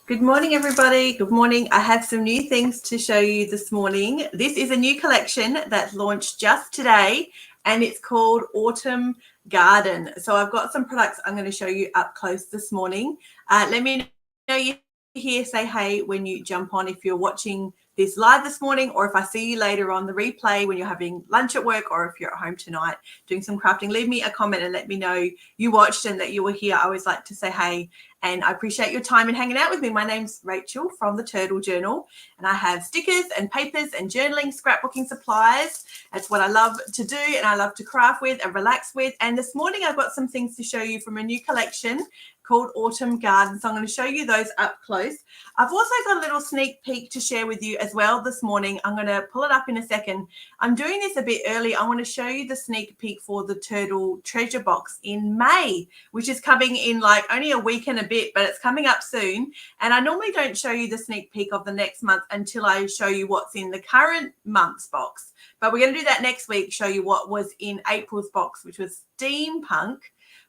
Good morning, everybody. Good morning. I have some new things to show you this morning. This is a new collection that launched just today, and it's called Autumn Garden. So I've got some products I'm going to show you up close this morning. Let me know you're here. Say hey when you jump on if you're watching this live this morning, or if I see you later on the replay when you're having lunch at work, or if you're at home tonight doing some crafting. Leave me a comment and let me know you watched and that you were here. I always like to say hey, and I appreciate your time and hanging out with me. My name's Rachel from the Turtle Journal, and I have stickers and papers and journaling, scrapbooking supplies. That's what I love to do, and I love to craft with and relax with. And this morning I've got some things to show you from a new collection called Autumn Garden. So I'm going to show you those up close. I've also got a little sneak peek to share with you as well this morning. I'm going to pull it up in a second. I'm doing this a bit early. I want to show you the sneak peek for the Turtle Treasure Box in May, which is coming in like only a week and a bit, but it's coming up soon. And I normally don't show you the sneak peek of the next month until I show you what's in the current month's box. But we're going to do that next week, show you what was in April's box, which was Steampunk.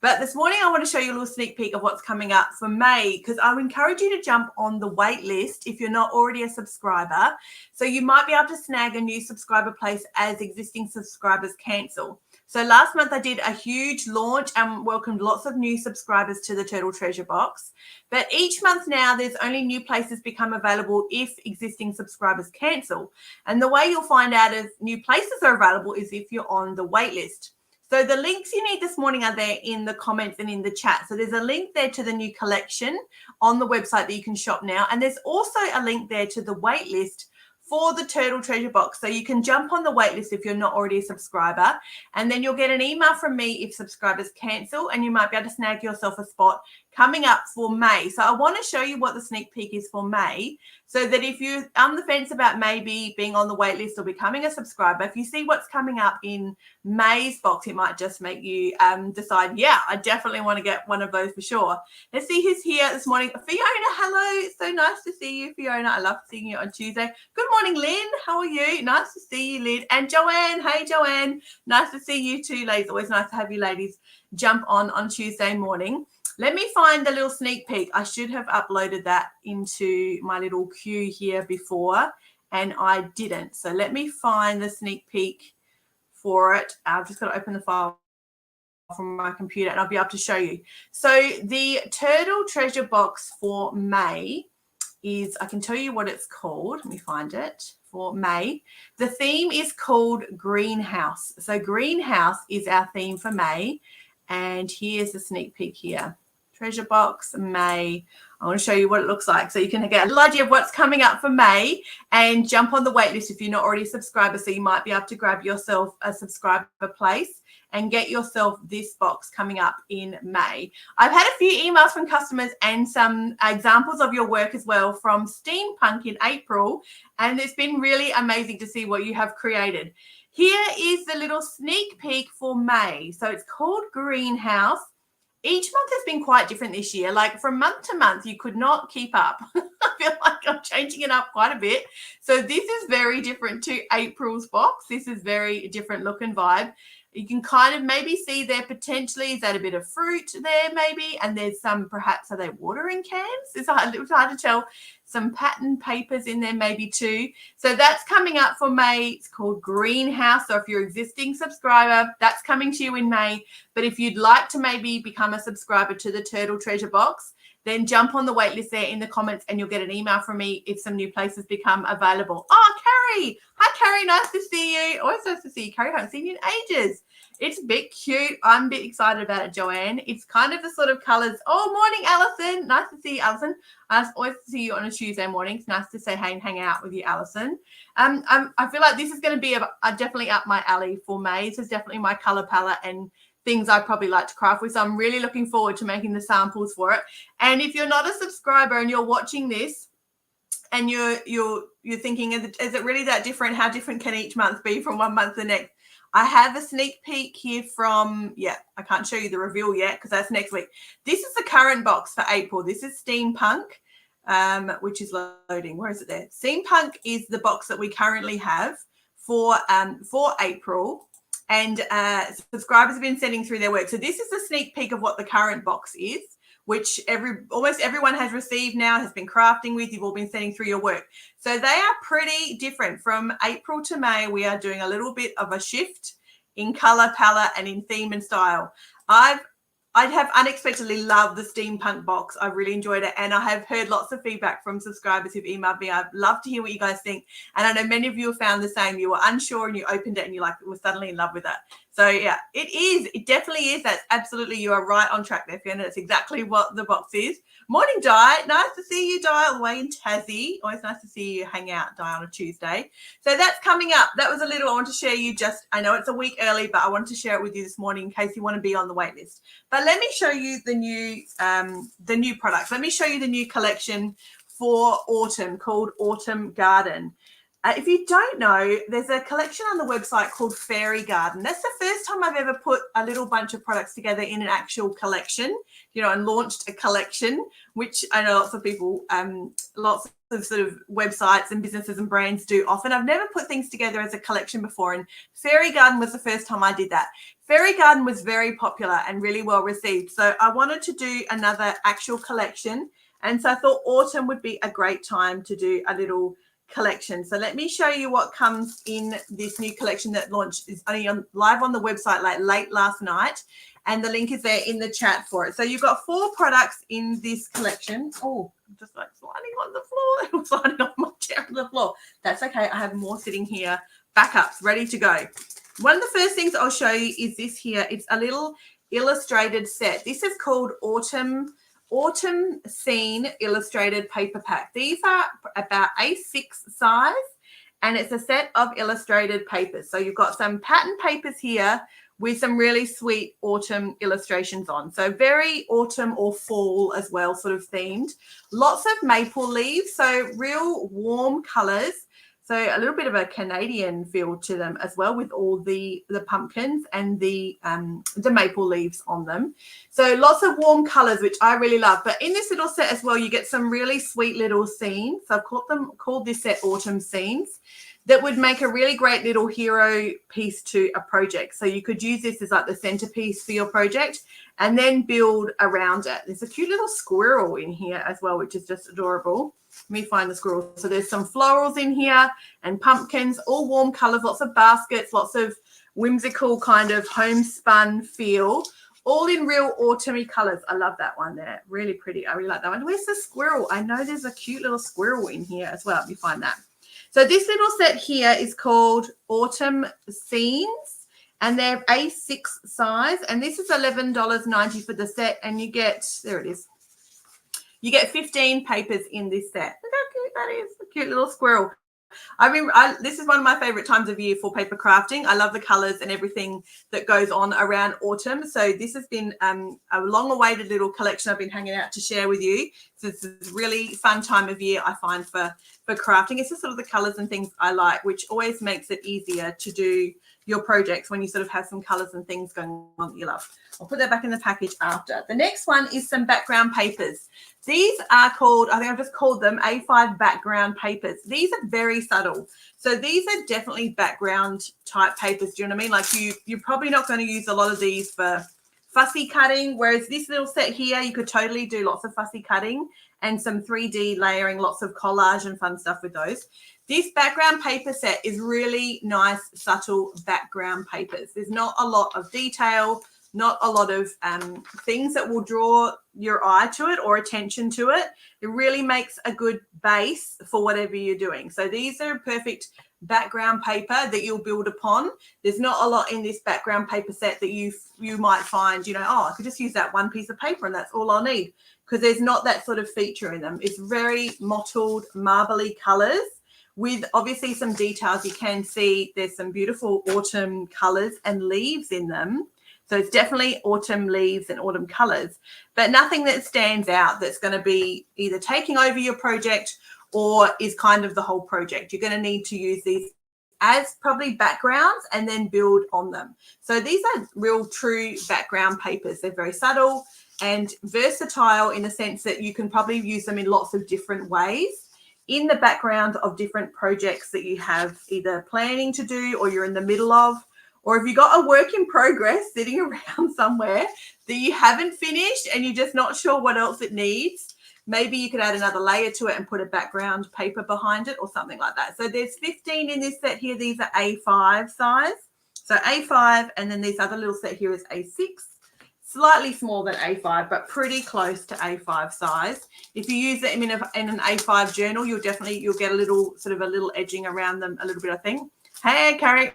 But this morning, I want to show you a little sneak peek of what's coming up for May, because I would encourage you to jump on the wait list if you're not already a subscriber. So you might be able to snag a new subscriber place as existing subscribers cancel. So last month I did a huge launch and welcomed lots of new subscribers to the Turtle Treasure Box. But each month now, there's only new places become available if existing subscribers cancel. And the way you'll find out if new places are available is if you're on the wait list. So the links you need this morning are there in the comments and in the chat. So there's a link there to the new collection on the website that you can shop now. And there's also a link there to the wait list for the Turtle Treasure Box. So you can jump on the wait list if you're not already a subscriber. And then you'll get an email from me if subscribers cancel, and you might be able to snag yourself a spot coming up for May. So I want to show you what the sneak peek is for May, so that if you're on the fence about maybe being on the wait list or becoming a subscriber, if you see what's coming up in May's box, it might just make you decide, yeah, I definitely want to get one of those for sure. Let's see who's here this morning. Fiona, hello. It's so nice to see you, Fiona. I love seeing you on Tuesday. Good morning, Lynn. How are you? Nice to see you, Lynn. And Joanne. Hey, Joanne. Nice to see you too, ladies. Always nice to have you ladies jump on Tuesday morning. Let me find the little sneak peek. I should have uploaded that into my little queue here before, and I didn't. So let me find the sneak peek for it. I've just got to open the file from my computer and I'll be able to show you. So the Turtle Treasure Box for May is, I can tell you what it's called. Let me find it for May. The theme is called Greenhouse. So Greenhouse is our theme for May. And here's the sneak peek here. Treasure Box, May. I want to show you what it looks like so you can get a little idea of what's coming up for May and jump on the wait list if you're not already a subscriber, so you might be able to grab yourself a subscriber place and get yourself this box coming up in May. I've had a few emails from customers and some examples of your work as well from Steampunk in April, and it's been really amazing to see what you have created. Here is the little sneak peek for May. So it's called Greenhouse. Each month has been quite different this year. Like from month to month, you could not keep up. I feel like I'm changing it up quite a bit. So this is very different to April's box. This is very different look and vibe. You can kind of maybe see there potentially, is that a bit of fruit there maybe? And there's some, perhaps, are they watering cans? It's hard to tell. Some pattern papers in there maybe too. So that's coming up for May. It's called Greenhouse. So if you're an existing subscriber, that's coming to you in May. But if you'd like to maybe become a subscriber to the Turtle Treasure Box, then jump on the wait list there in the comments and you'll get an email from me if some new places become available. Oh, Carrie. Hi, Carrie. Nice to see you. Always nice to see you, Carrie. I haven't seen you in ages. It's a bit cute. I'm a bit excited about it, Joanne. It's kind of the sort of colours. Oh, morning, Alison. Nice to see you, Alison. I always see you on a Tuesday morning. It's nice to say hey and hang out with you, Alison. I feel like this is going to be definitely up my alley for May. This is definitely my colour palette and things I probably like to craft with. So I'm really looking forward to making the samples for it. And if you're not a subscriber and you're watching this and you're thinking, is it really that different? How different can each month be from one month to the next? I have a sneak peek here from, I can't show you the reveal yet because that's next week. This is the current box for April. This is Steampunk, which is loading. Where is it there? Steampunk is the box that we currently have for April. And subscribers have been sending through their work. So this is a sneak peek of what the current box is. which almost everyone has received now, has been crafting with. You've all been sending through your work. So they are pretty different. From April to May, we are doing a little bit of a shift in color palette and in theme and style. I have unexpectedly loved the steampunk box. I really enjoyed it. And I have heard lots of feedback from subscribers who've emailed me. I'd love to hear what you guys think. And I know many of you have found the same. You were unsure and you opened it and you were suddenly in love with it. So yeah, it is. It definitely is. That's absolutely, you are right on track there, Fiona. That's exactly what the box is. Morning, Di. Nice to see you, Di, all the way in Tassie. Always nice to see you hang out, Di, on a Tuesday. So that's coming up. That was a little, I want to share you I know it's a week early, but I wanted to share it with you this morning in case you want to be on the wait list. But let me show you the new products. Let me show you the new collection for autumn called Autumn Garden. If you don't know, there's a collection on the website called Fairy Garden. That's the first time I've ever put a little bunch of products together in an actual collection, and launched a collection, which I know lots of people, lots of sort of websites and businesses and brands do often. I've never put things together as a collection before, and Fairy Garden was the first time I did that. Fairy Garden was very popular and really well received. So I wanted to do another actual collection. And so I thought autumn would be a great time to do a little collection. So let me show you what comes in this new collection that launched. Is only live on the website late last night, and the link is there in the chat for it. So you've got 4 products in this collection. Oh, I'm just sliding on the floor. I'm sliding off my chair on the floor. That's okay. I have more sitting here, backups ready to go. One of the first things I'll show you is this here. It's a little illustrated set. This is called Autumn Scene Illustrated Paper Pack. These are about A6 size, and it's a set of illustrated papers. So you've got some pattern papers here with some really sweet autumn illustrations on. So very autumn or fall as well, sort of themed. Lots of maple leaves, so real warm colors. So a little bit of a Canadian feel to them as well, with all the pumpkins and the maple leaves on them. So lots of warm colors, which I really love. But in this little set as well, you get some really sweet little scenes. So I've called this set Autumn Scenes, that would make a really great little hero piece to a project. So you could use this as like the centerpiece for your project and then build around it. There's a cute little squirrel in here as well, which is just adorable. Let me find the squirrel. So there's some florals in here and pumpkins, all warm colors, lots of baskets, lots of whimsical kind of homespun feel, all in real autumny colors. I love that one there. Really pretty. I really like that one. Where's the squirrel? I know there's a cute little squirrel in here as well. Let me find that. So this little set here is called Autumn Scenes, and they're A6 size, and this is $11.90 for the set, and you get, there it is, you get 15 papers in this set. Look how cute that is, a cute little squirrel. This is one of my favorite times of year for paper crafting. I love the colors and everything that goes on around autumn. So this has been a long-awaited little collection I've been hanging out to share with you. So it's a really fun time of year, I find, for crafting. It's just sort of the colors and things I like, which always makes it easier to do your projects when you sort of have some colors and things going on that you love. I'll put that back in the package after. The next one is some background papers. These are called, I think I've just called them A5 background papers. These are very subtle. So these are definitely background type papers. Do you know what I mean? Like you're probably not going to use a lot of these for fussy cutting, whereas this little set here, you could totally do lots of fussy cutting and some 3D layering, lots of collage and fun stuff with those. This background paper set is really nice, subtle background papers. There's not a lot of detail, not a lot of things that will draw your eye to it or attention to it. It really makes a good base for whatever you're doing. So these are a perfect background paper that you'll build upon. There's not a lot in this background paper set that you might find, oh, I could just use that one piece of paper and that's all I'll need, because there's not that sort of feature in them. It's very mottled, marbly colors with obviously some details. You can see there's some beautiful autumn colors and leaves in them. So it's definitely autumn leaves and autumn colors, but nothing that stands out that's going to be either taking over your project or is kind of the whole project. You're going to need to use these as probably backgrounds and then build on them. So these are real true background papers. They're very subtle and versatile in the sense that you can probably use them in lots of different ways in the background of different projects that you have either planning to do or you're in the middle of, or if you got a work in progress sitting around somewhere that you haven't finished and you're just not sure what else it needs, maybe you could add another layer to it and put a background paper behind it or something like that. So there's 15 in this set here. These are A5 size. So A5, and then this other little set here is A6. Slightly smaller than A5, but pretty close to A5 size. If you use it in an A5 journal, you'll get a little sort of a little edging around them a little bit, I think. Hey, Carrie.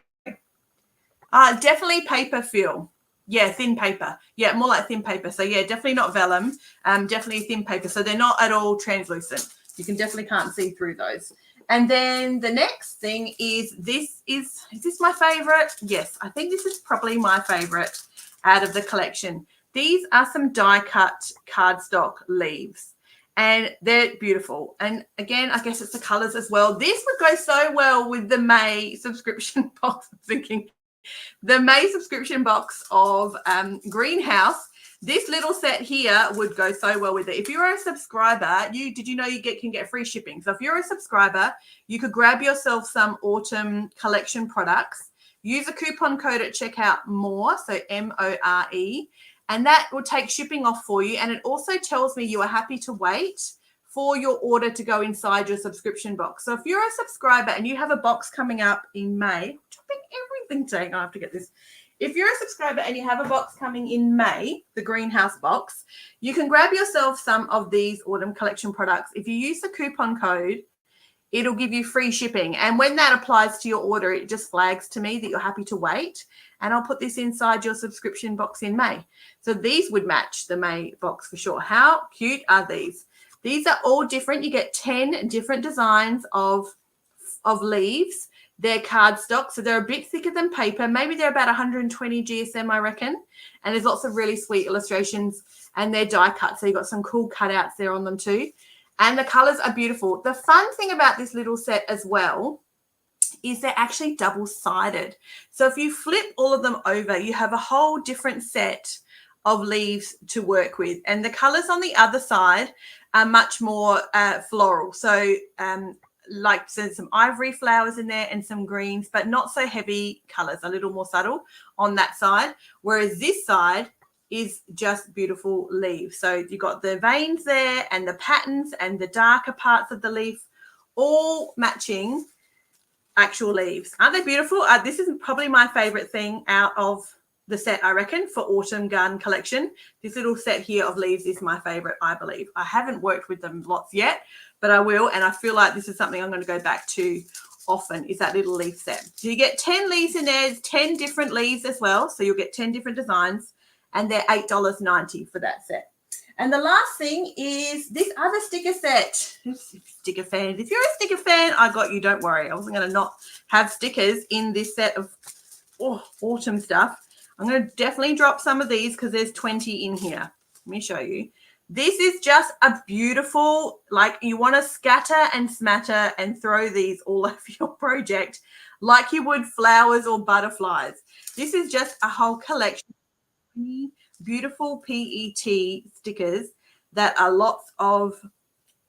Definitely paper feel. Yeah, thin paper. Yeah, more like thin paper. So yeah, definitely not vellum. Definitely thin paper. So they're not at all translucent. You definitely can't see through those. And then the next thing is this is this my favorite? Yes, I think this is probably my favorite out of the collection. These are some die cut cardstock leaves, and they're beautiful. And again, I guess it's the colors as well. This would go so well with the May subscription box. I'm thinking the May subscription box of Greenhouse. This little set here would go so well with it. If you're a subscriber, did you know you can get free shipping? So if you're a subscriber, you could grab yourself some autumn collection products. Use a coupon code at checkout, MORE, so MORE, and that will take shipping off for you. And it also tells me you are happy to wait for your order to go inside your subscription box. So if you're a subscriber and you have a box coming up in May, dropping everything today, I have to get this. If you're a subscriber and you have a box coming in May, the Greenhouse box, you can grab yourself some of these autumn collection products. If you use the coupon code, it'll give you free shipping. And when that applies to your order, it just flags to me that you're happy to wait. And I'll put this inside your subscription box in May. So these would match the May box for sure. How cute are these? These are all different. You get 10 different designs of leaves. They're cardstock, so they're a bit thicker than paper. Maybe they're about 120 GSM, I reckon. And there's lots of really sweet illustrations, and they're die cut. So you've got some cool cutouts there on them too. And the colors are beautiful. The fun thing about this little set as well is they're actually double-sided. So if you flip all of them over, you have a whole different set of leaves to work with. And the colors on the other side are much more floral. So like some ivory flowers in there and some greens, but not so heavy colors, a little more subtle on that side. Whereas this side is just beautiful leaves. So you've got the veins there and the patterns and the darker parts of the leaf all matching actual leaves. Aren't they beautiful? This is probably my favorite thing out of the set, I reckon, for Autumn Garden Collection. This little set here of leaves is my favorite, I believe. I haven't worked with them lots yet, but I will, and I feel like this is something I'm going to go back to often, is that little leaf set. So you get 10 leaves in there. There's 10 different leaves as well, so you'll get 10 different designs, and they're $8.90 for that set. And the last thing is this other sticker set. Sticker fans. If you're a sticker fan, I got you. Don't worry. I wasn't going to not have stickers in this set of autumn stuff. I'm going to definitely drop some of these because there's 20 in here. Let me show you. This is just a beautiful, like you want to scatter and smatter and throw these all over your project like you would flowers or butterflies. This is just a whole collection of beautiful PET stickers that are lots of,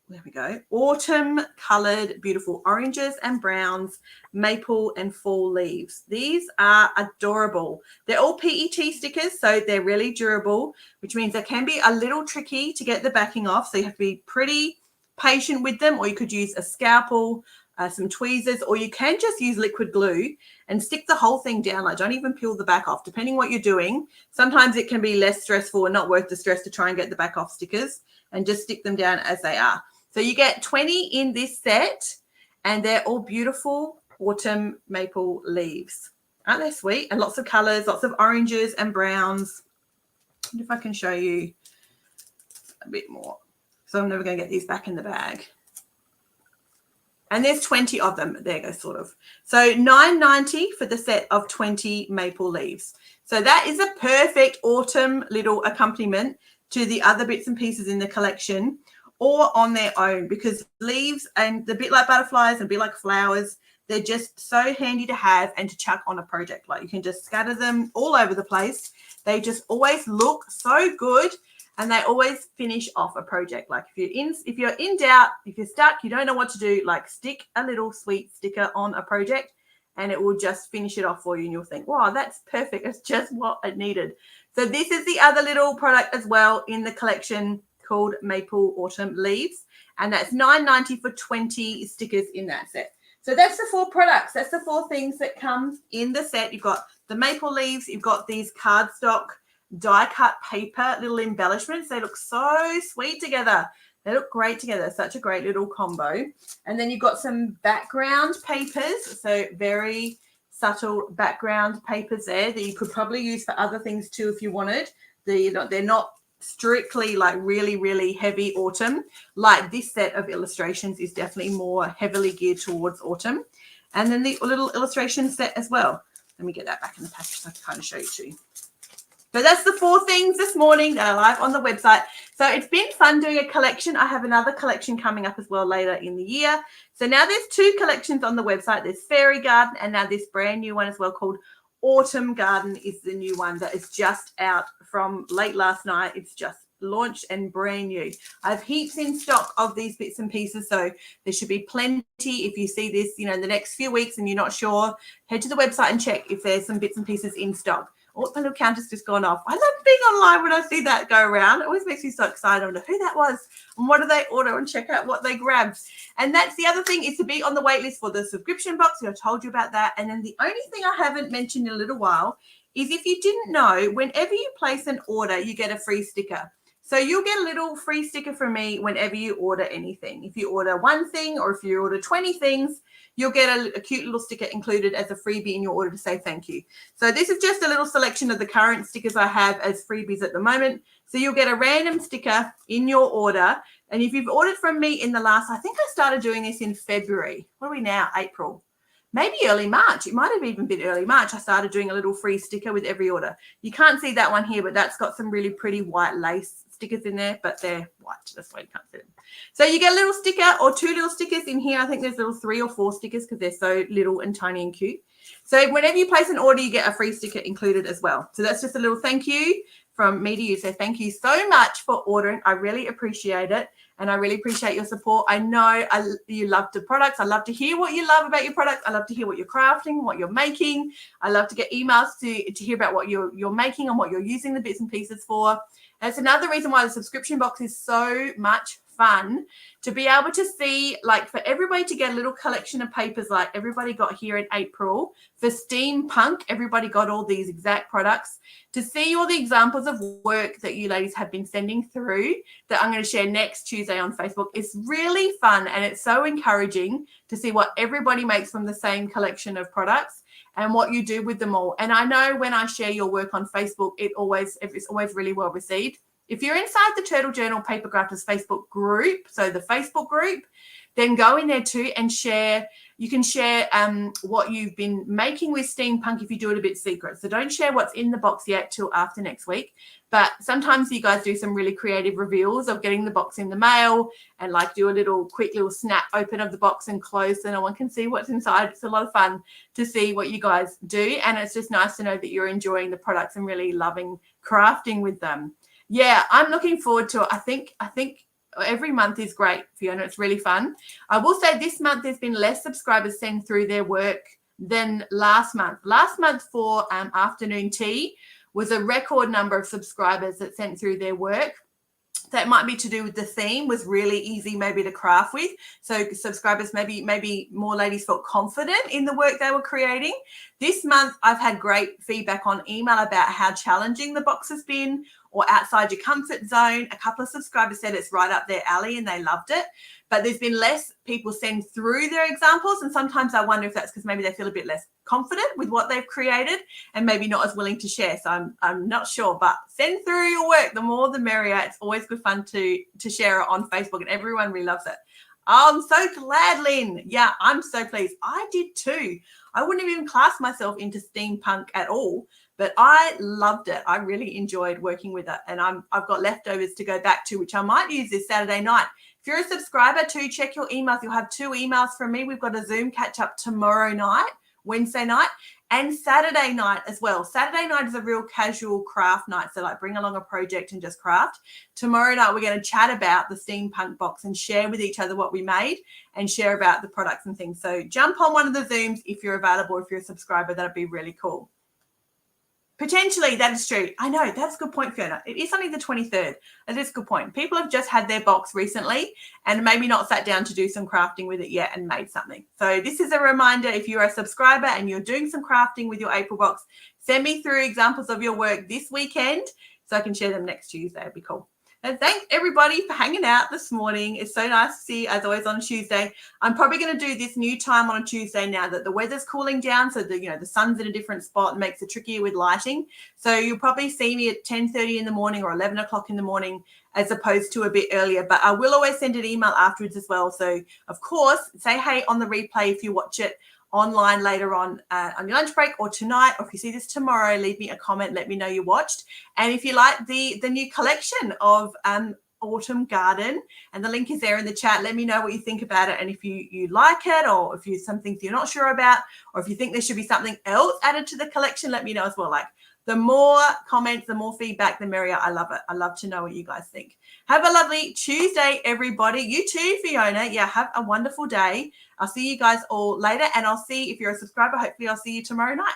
there we go, autumn colored, beautiful oranges and browns, maple and fall leaves. These are adorable. They're all PET stickers, so they're really durable, which means they can be a little tricky to get the backing off. So you have to be pretty patient with them, or you could use a scalpel, some tweezers, or you can just use liquid glue and stick the whole thing down. Like, don't even peel the back off, depending what you're doing. Sometimes it can be less stressful and not worth the stress to try and get the back off stickers, and just stick them down as they are. So you get 20 in this set, and they're all beautiful autumn maple leaves. Aren't they sweet? And lots of colors, lots of oranges and browns. I wonder if I can show you a bit more. So I'm never going to get these back in the bag. And there's 20 of them. There you go, sort of. So $9.90 for the set of 20 maple leaves. So that is a perfect autumn little accompaniment to the other bits and pieces in the collection, or on their own, because leaves, and they're a bit like butterflies and a bit like flowers, they're just so handy to have and to chuck on a project. Like, you can just scatter them all over the place. They just always look so good, and they always finish off a project. Like, if you're in doubt, if you're stuck, you don't know what to do, like, stick a little sweet sticker on a project and it will just finish it off for you, and you'll think, wow, that's perfect. It's just what I needed. So this is the other little product as well in the collection called Maple Autumn Leaves, and that's $9.90 for 20 stickers in that set. So that's the 4 products. That's the 4 things that comes in the set. You've got the maple leaves. You've got these cardstock die-cut paper little embellishments. They look so sweet together. They look great together. Such a great little combo. And then you've got some background papers. So very subtle background papers there that you could probably use for other things too if you wanted. They're not strictly like really, really heavy autumn. Like this set of illustrations is definitely more heavily geared towards autumn. And then the little illustration set as well. Let me get that back in the package so I can kind of show you too. So that's the 4 things this morning that are live on the website. So it's been fun doing a collection. I have another collection coming up as well later in the year. So now there's 2 collections on the website. There's Fairy Garden and now this brand new one as well called Autumn Garden is the new one that is just out from late last night. It's just launched and brand new. I have heaps in stock of these bits and pieces, so there should be plenty. If you see this, in the next few weeks and you're not sure, head to the website and check if there's some bits and pieces in stock. Oh, the little counter's just gone off. I love being online when I see that go around. It always makes me so excited. I wonder who that was and what did they order and check out what they grabbed. And that's the other thing, is to be on the wait list for the subscription box. I told you about that. And then the only thing I haven't mentioned in a little while is, if you didn't know, whenever you place an order, you get a free sticker. So you'll get a little free sticker from me whenever you order anything. If you order 1 thing or if you order 20 things, you'll get a cute little sticker included as a freebie in your order to say thank you. So this is just a little selection of the current stickers I have as freebies at the moment. So you'll get a random sticker in your order. And if you've ordered from me in the last, I think I started doing this in February. What are we now? April. Maybe early March. It might have even been early March. I started doing a little free sticker with every order. You can't see that one here, but that's got some really pretty white lace stickers in there, but they're white. That's why you can't see them. So you get a little sticker or 2 little stickers in here. I think there's little 3 or 4 stickers because they're so little and tiny and cute. So whenever you place an order, you get a free sticker included as well. So that's just a little thank you from me to you. So thank you so much for ordering. I really appreciate it. And I really appreciate your support. I know you love the products. I love to hear what you love about your products. I love to hear what you're crafting, what you're making. I love to get emails to hear about what you're making and what you're using the bits and pieces for. And it's another reason why the subscription box is so much fun, to be able to see, like, for everybody to get a little collection of papers like everybody got here in April. For Steampunk, everybody got all these exact products. To see all the examples of work that you ladies have been sending through that I'm going to share next Tuesday on Facebook, it's really fun, and it's so encouraging to see what everybody makes from the same collection of products and what you do with them all. And I know when I share your work on Facebook, it's always really well received. If you're inside the Turtle Journal Paper Crafters Facebook group, so the Facebook group, then go in there too and share. You can share what you've been making with Steampunk if you do it a bit secret. So don't share what's in the box yet till after next week. But sometimes you guys do some really creative reveals of getting the box in the mail and like do a quick little snap open of the box and close so no one can see what's inside. It's a lot of fun to see what you guys do. And it's just nice to know that you're enjoying the products and really loving crafting with them. Yeah, I'm looking forward to it. I think every month is great, Fiona. It's really fun. I will say this month there's been less subscribers send through their work than last month. Last month for afternoon tea was a record number of subscribers that sent through their work. That might be to do with the theme was really easy maybe to craft with. So subscribers, maybe more ladies felt confident in the work they were creating. This month I've had great feedback on email about how challenging the box has been, or outside your comfort zone. A couple of subscribers said it's right up their alley and they loved it. But there's been less people send through their examples. And sometimes I wonder if that's because maybe they feel a bit less confident with what they've created and maybe not as willing to share. So I'm not sure. But send through your work. The more the merrier. It's always good fun to share it on Facebook, and everyone really loves it. Oh, I'm so glad, Lynn. Yeah, I'm so pleased. I did too. I wouldn't have even classed myself into steampunk at all, but I loved it. I really enjoyed working with it, and I've got leftovers to go back to, which I might use this Saturday night. If you're a subscriber too, check your emails. You'll have 2 emails from me. We've got a Zoom catch up tomorrow night, Wednesday night, and Saturday night as well. Saturday night is a real casual craft night. So like bring along a project and just craft. Tomorrow night, we're going to chat about the steampunk box and share with each other what we made and share about the products and things. So jump on one of the Zooms if you're available, if you're a subscriber, that'd be really cool. Potentially, that is true. I know, that's a good point, Fiona. It is only the 23rd. That is a good point. People have just had their box recently and maybe not sat down to do some crafting with it yet and made something. So this is a reminder, if you're a subscriber and you're doing some crafting with your April box, send me through examples of your work this weekend so I can share them next Tuesday. It'd be cool. And thanks everybody for hanging out this morning. It's so nice to see you as always on a Tuesday. I'm probably going to do this new time on a Tuesday now that the weather's cooling down, so the the sun's in a different spot and makes it trickier with lighting. So you'll probably see me at 10:30 in the morning or 11 o'clock in the morning as opposed to a bit earlier. But I will always send an email afterwards as well. So of course, say hey on the replay if you watch it online later on your lunch break or tonight, or if you see this tomorrow, leave me a comment, let me know you watched. And if you like the new collection of Autumn Garden, and the link is there in the chat, let me know what you think about it, and if you like it, or if you some things you're not sure about, or if you think there should be something else added to the collection, let me know as well. Like the more comments, the more feedback, the merrier. I love it. I love to know what you guys think. Have a lovely Tuesday, everybody. You too, Fiona. Yeah, have a wonderful day. I'll see you guys all later, and I'll see if you're a subscriber. Hopefully I'll see you tomorrow night.